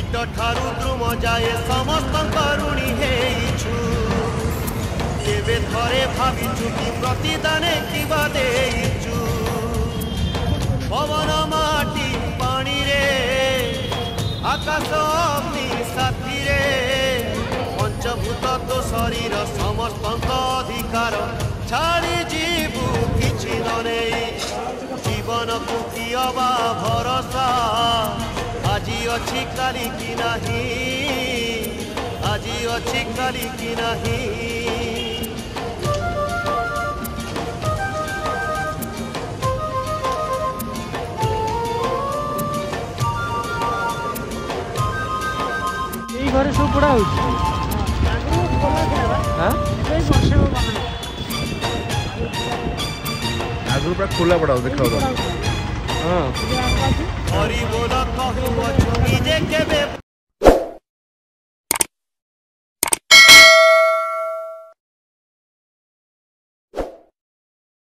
कीट ठारू द्रुम जाए समस्त करुणी हेइछु केबे थरे भाविछु कि प्रतिदाने किबा देइछु पवन माटी पानी रे आकाश अग्नि साथी रे पंचभूत तो शरीर समस्त अधिकार छाड़ी जीवु किछि नने जीवन को कियबा भरोसा आजी अच्छी काली की नहीं आजी अच्छी काली की नहीं ये घरे सब पड़ा हो आगु पूरा खुला पड़ा हो देखा हरि बोल कहू अछु निजे केबे